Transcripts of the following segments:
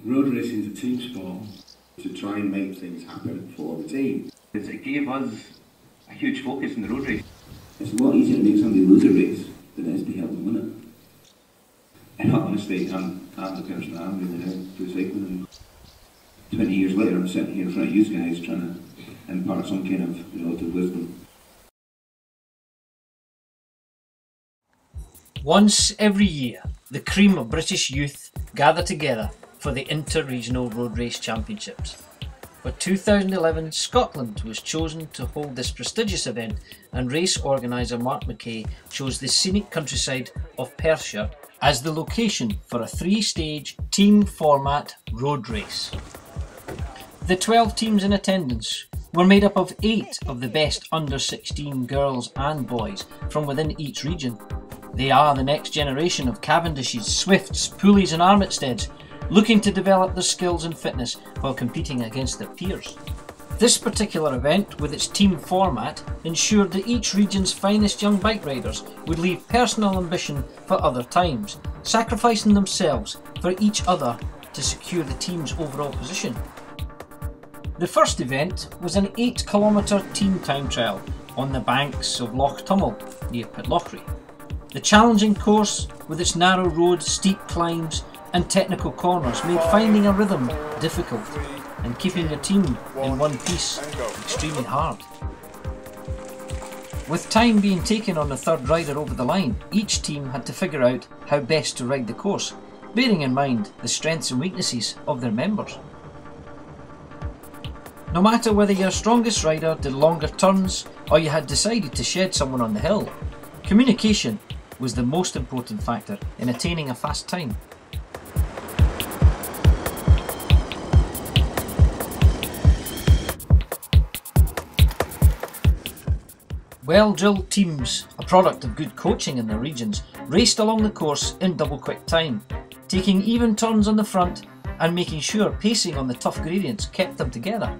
Road racing is a team sport to try and make things happen for the team. It gave us a huge focus in the road race. It's a lot easier to make somebody lose a race than it is to help them win it. And honestly, I'm the person I am really now through cycling. And 20 years later, I'm sitting here in front of you guys trying to impart some kind of relative wisdom. Once every year, the cream of British youth gather together for the Inter-Regional Road Race Championships. For 2011, Scotland was chosen to hold this prestigious event, and race organiser Mark McKay chose the scenic countryside of Perthshire as the location for a three-stage team format road race. The 12 teams in attendance were made up of 8 of the best under-16 girls and boys from within each region. They are the next generation of Cavendishes, Swifts, Poolies and Armitsteads, looking to develop their skills and fitness while competing against their peers. This particular event, with its team format, ensured that each region's finest young bike riders would leave personal ambition for other times, sacrificing themselves for each other to secure the team's overall position. The first event was an 8-kilometre team time trial on the banks of Loch Tummel near Pitlochry. The challenging course, with its narrow roads, steep climbs and technical corners, made finding a rhythm difficult and keeping your team in one piece extremely hard. With time being taken on the third rider over the line, each team had to figure out how best to ride the course, bearing in mind the strengths and weaknesses of their members. No matter whether your strongest rider did longer turns or you had decided to shed someone on the hill, communication was the most important factor in attaining a fast time. Well-drilled teams, a product of good coaching in their regions, raced along the course in double quick time, taking even turns on the front and making sure pacing on the tough gradients kept them together.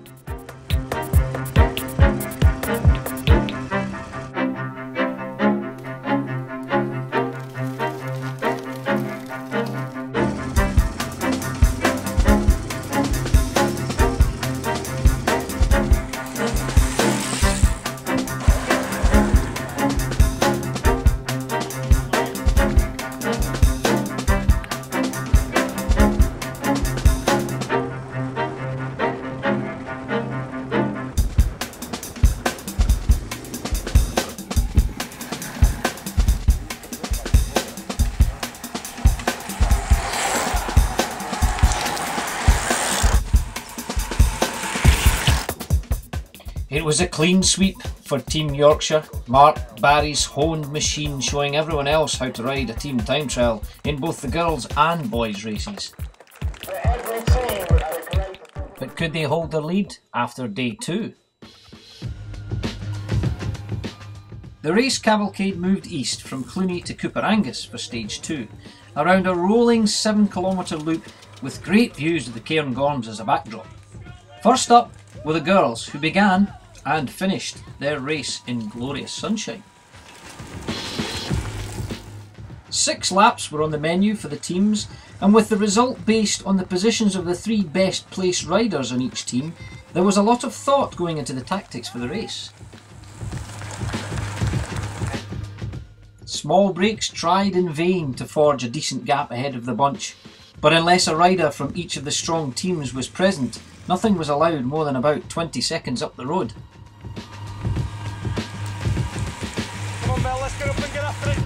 It was a clean sweep for Team Yorkshire, Mark Barry's honed machine showing everyone else how to ride a team time trial in both the girls and boys races. But could they hold their lead after day 2? The race cavalcade moved east from Cluny to Cooper Angus for stage 2, around a rolling 7-kilometre loop with great views of the Cairngorms as a backdrop. First up were the girls, who began and finished their race in glorious sunshine. 6 laps were on the menu for the teams, and with the result based on the positions of the 3 best placed riders on each team, there was a lot of thought going into the tactics for the race. Small breaks tried in vain to forge a decent gap ahead of the bunch, but unless a rider from each of the strong teams was present, nothing was allowed more than about 20 seconds up the road. Come on, Mel, let's get up and get after it.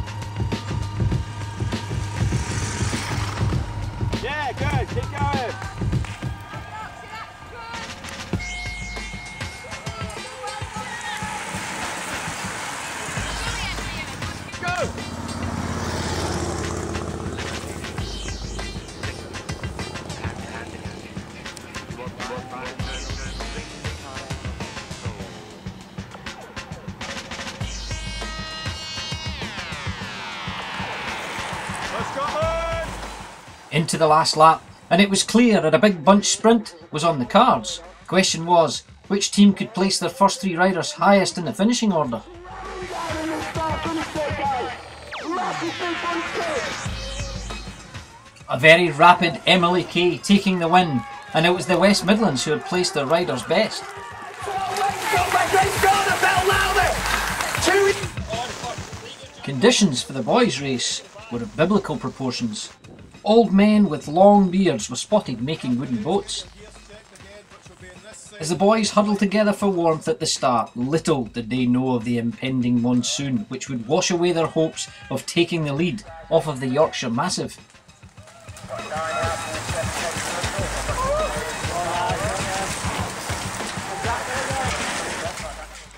Yeah, good, keep going. Go! Into the last lap, and it was clear that a big bunch sprint was on the cards. The question was, which team could place their first 3 riders highest in the finishing order? A very rapid Emily Kay taking the win, and it was the West Midlands who had placed their riders best. Conditions for the boys' race were of biblical proportions. Old men with long beards were spotted making wooden boats. As the boys huddled together for warmth at the start, little did they know of the impending monsoon, which would wash away their hopes of taking the lead off of the Yorkshire Massive.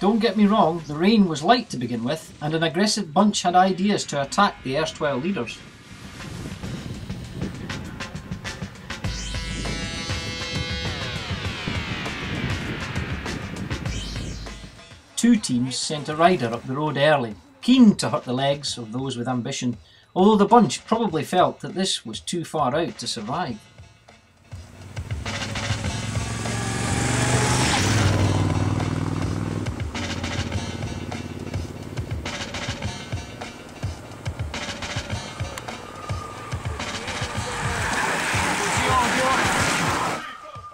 Don't get me wrong, the rain was light to begin with, and an aggressive bunch had ideas to attack the erstwhile leaders. Two teams sent a rider up the road early, keen to hurt the legs of those with ambition, although the bunch probably felt that this was too far out to survive.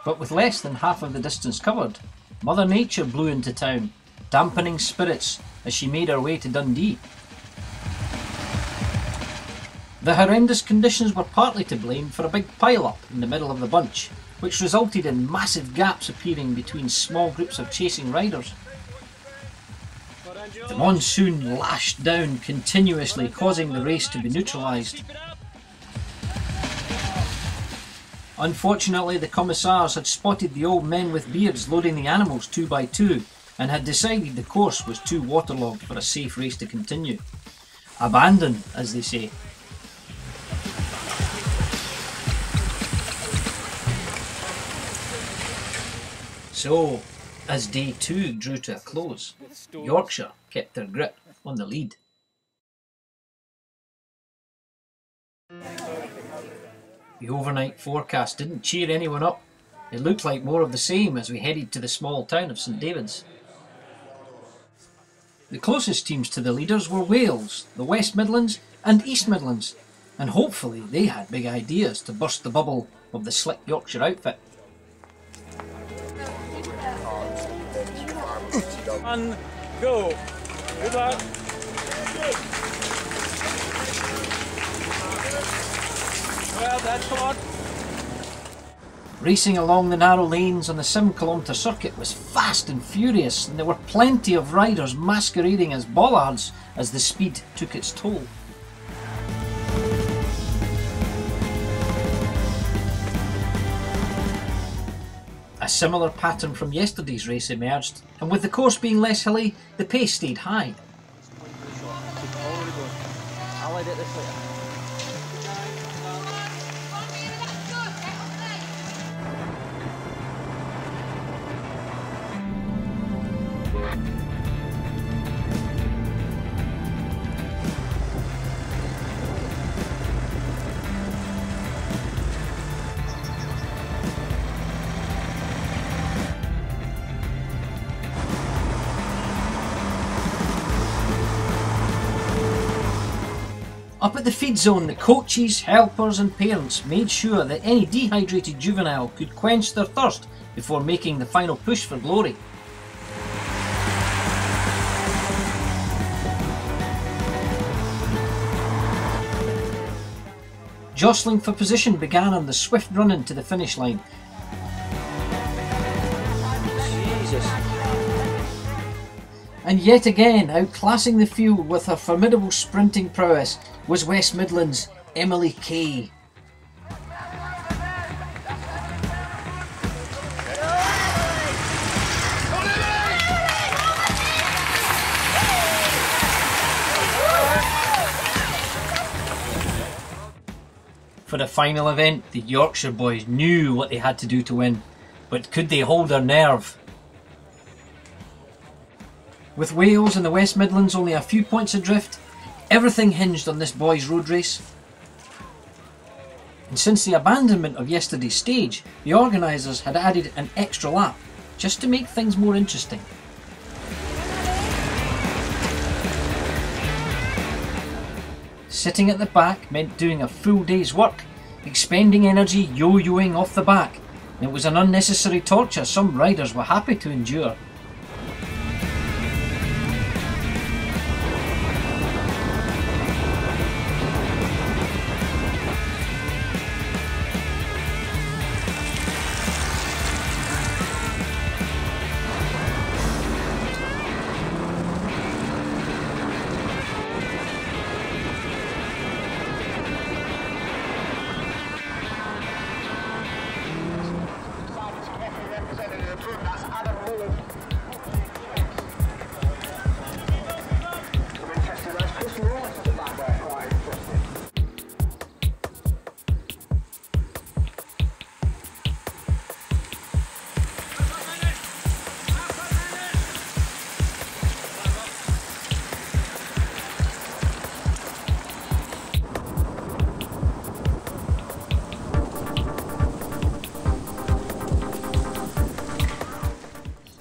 But with less than half of the distance covered, Mother Nature blew into town, dampening spirits as she made her way to Dundee. The horrendous conditions were partly to blame for a big pile-up in the middle of the bunch, which resulted in massive gaps appearing between small groups of chasing riders. The monsoon lashed down continuously, causing the race to be neutralised. Unfortunately, the commissars had spotted the old men with beards loading the animals 2 by 2 and had decided the course was too waterlogged for a safe race to continue. Abandon, as they say. So, as day 2 drew to a close, Yorkshire kept their grip on the lead. The overnight forecast didn't cheer anyone up. It looked like more of the same as we headed to the small town of St David's. The closest teams to the leaders were Wales, the West Midlands and East Midlands, and hopefully they had big ideas to burst the bubble of the slick Yorkshire outfit. And go. Good luck. Well, that's what. Racing along the narrow lanes on the 7-kilometre circuit was fast and furious, and there were plenty of riders masquerading as bollards as the speed took its toll. A similar pattern from yesterday's race emerged, and with the course being less hilly, the pace stayed high. Up at the feed zone, the coaches, helpers and parents made sure that any dehydrated juvenile could quench their thirst before making the final push for glory. Jostling for position began on the swift run-in to the finish line. Jesus. And yet again, outclassing the field with her formidable sprinting prowess was West Midlands' Emily Kay. For the final event, the Yorkshire boys knew what they had to do to win, but could they hold their nerve? With Wales and the West Midlands only a few points adrift, everything hinged on this boys' road race. And since the abandonment of yesterday's stage, the organisers had added an extra lap, just to make things more interesting. Sitting at the back meant doing a full day's work, expending energy yo-yoing off the back. It was an unnecessary torture some riders were happy to endure.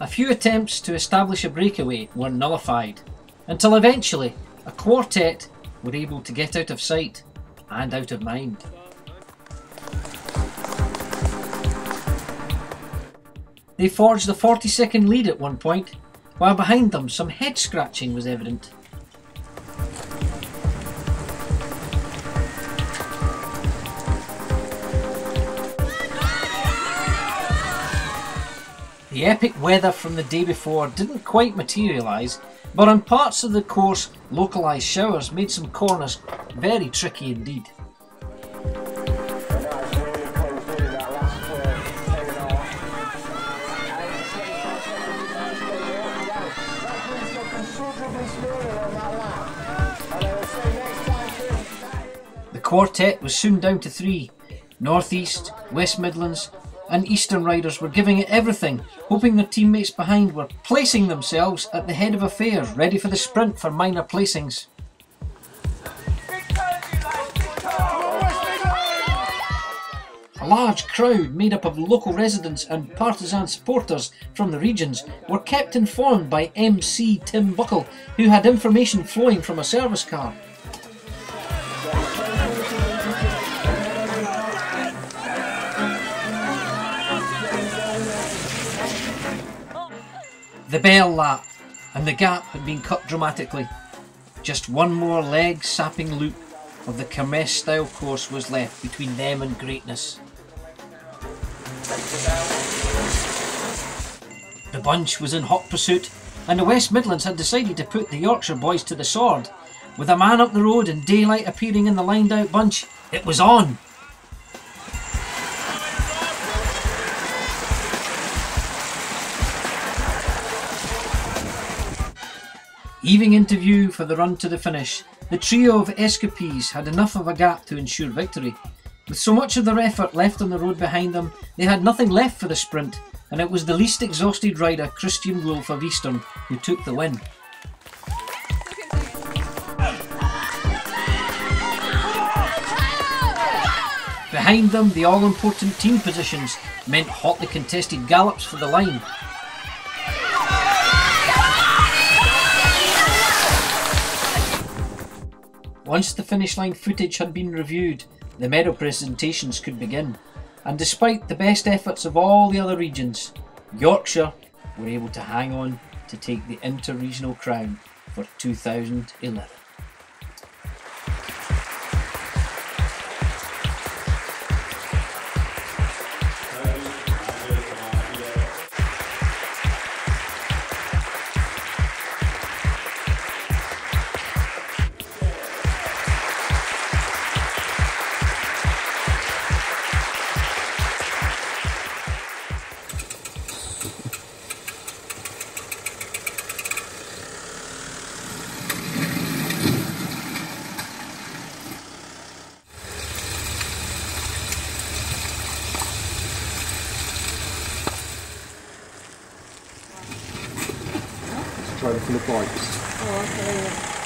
A few attempts to establish a breakaway were nullified, until eventually a quartet were able to get out of sight and out of mind. They forged a 40-second lead at one point, while behind them some head scratching was evident. The epic weather from the day before didn't quite materialise, but on parts of the course localised showers made some corners very tricky indeed. The quartet was soon down to 3. North East, West Midlands and Eastern riders were giving it everything, hoping their teammates behind were placing themselves at the head of affairs, ready for the sprint for minor placings. A large crowd made up of local residents and partisan supporters from the regions were kept informed by MC Tim Buckle, who had information flowing from a service car. The bell lapped, and the gap had been cut dramatically. Just one more leg-sapping loop of the Kermesse-style course was left between them and greatness. The bunch was in hot pursuit, and the West Midlands had decided to put the Yorkshire boys to the sword. With a man up the road and daylight appearing in the lined-out bunch, it was on! Heaving into view for the run to the finish, the trio of escapees had enough of a gap to ensure victory. With so much of their effort left on the road behind them, they had nothing left for the sprint, and it was the least exhausted rider, Christian Wolf of Eastern, who took the win. Behind them, the all-important team positions meant hotly contested gallops for the line. Once the finish line footage had been reviewed, the medal presentations could begin, and despite the best efforts of all the other regions, Yorkshire were able to hang on to take the inter-regional crown for 2011. Trying for the bikes. Oh, okay.